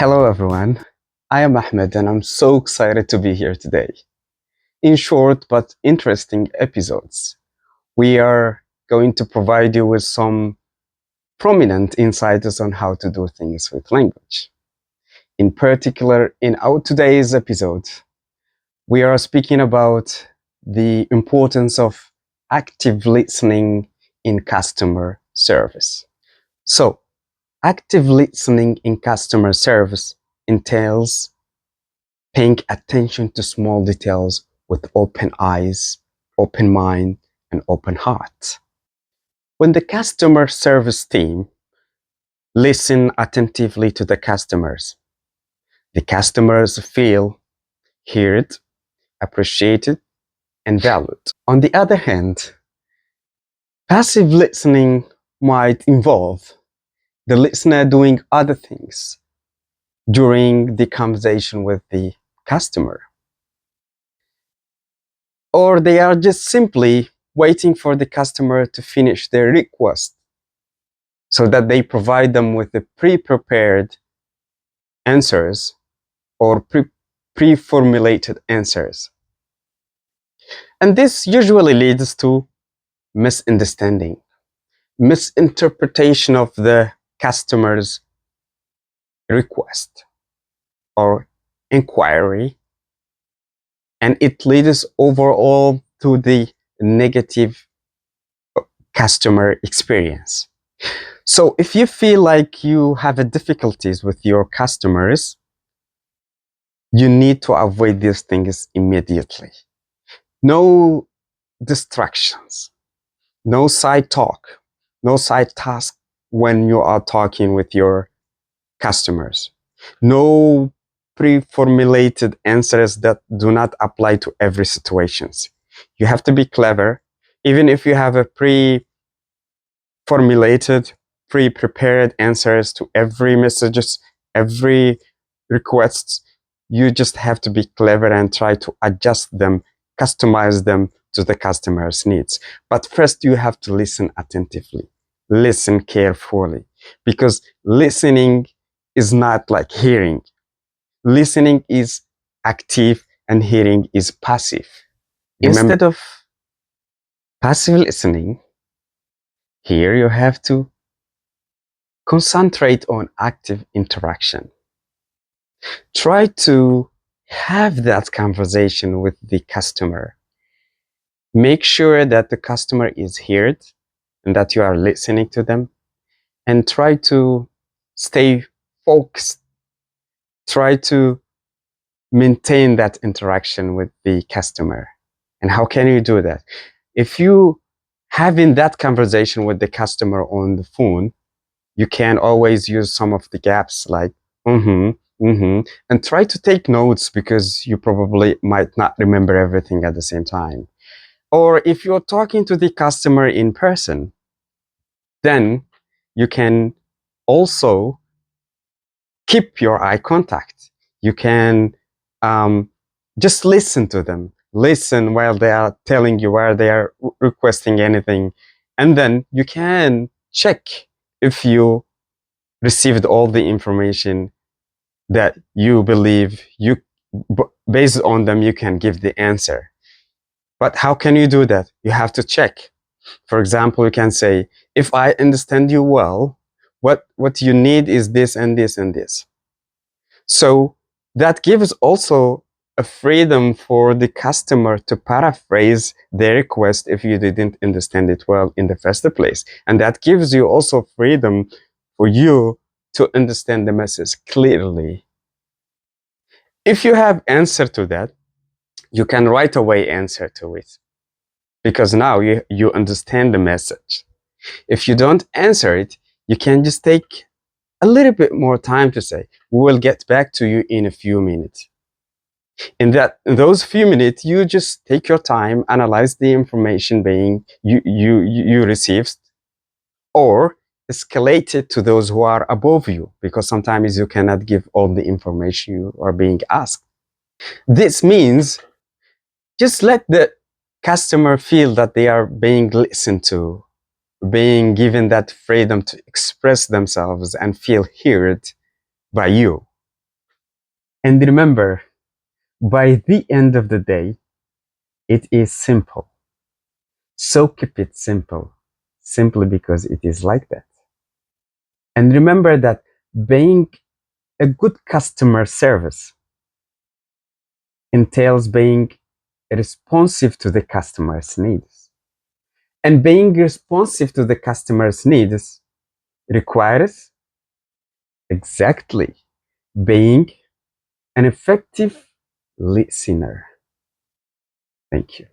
Hello everyone, I am Ahmed and I'm so excited to be here today. In short but interesting episodes, we are going to provide you with some prominent insights on how to do things with language. In particular, in our today's episode, we are speaking about the importance of active listening in customer service. So, active listening in customer service entails paying attention to small details with open eyes, open mind, and open heart. When the customer service team listen attentively to the customers feel heard, appreciated, and valued. On the other hand, passive listening might involve the listener doing other things during the conversation with the customer, or they are just simply waiting for the customer to finish their request so that they provide them with the pre-prepared answers or pre-formulated answers. And this usually leads to misunderstanding, misinterpretation of the customer's request or inquiry, and it leads overall to the negative customer experience. So if you feel like you have difficulties with your customers, you need to avoid these things immediately. No distractions, no side talk, no side task when you are talking with your customers. No pre-formulated answers that do not apply to every situations. You have to be clever. Even if you have a pre-formulated, pre-prepared answers to every messages, every requests, you just have to be clever and try to adjust them, customize them to the customer's needs. But first you have to listen attentively, listen carefully, because listening is not like hearing. Listening is active and hearing is passive. Instead of passive listening, here you have to concentrate on active interaction. Try to have that conversation with the customer. Make sure that the customer is heard and that you are listening to them, and try to stay focused. Try to maintain that interaction with the customer. And how can you do that? If you having that conversation with the customer on the phone, you can always use some of the gaps like and try to take notes, because you probably might not remember everything at the same time. Or if you're talking to the customer in person, then you can also keep your eye contact. You can just listen to them. Listen while they are telling you, where they are requesting anything. And then you can check if you received all the information that you believe based on them, you can give the answer. But how can you do that? You have to check. For example, you can say, if I understand you well, what you need is this and this and this. So that gives also a freedom for the customer to paraphrase their request if you didn't understand it well in the first place. And that gives you also freedom for you to understand the message clearly. If you have answer to that, you can right away answer to it, because now you understand the message. If you don't answer it, you can just take a little bit more time to say, we will get back to you in a few minutes. In those few minutes, you just take your time, analyze the information you received, or escalate it to those who are above you, because sometimes you cannot give all the information you are being asked. This means just let the customer feel that they are being listened to, being given that freedom to express themselves and feel heard by you. And remember, by the end of the day, it is simple. So keep it simple, simply because it is like that. And remember that being a good customer service entails being responsive to the customer's needs. And being responsive to the customer's needs requires exactly being an effective listener. Thank you.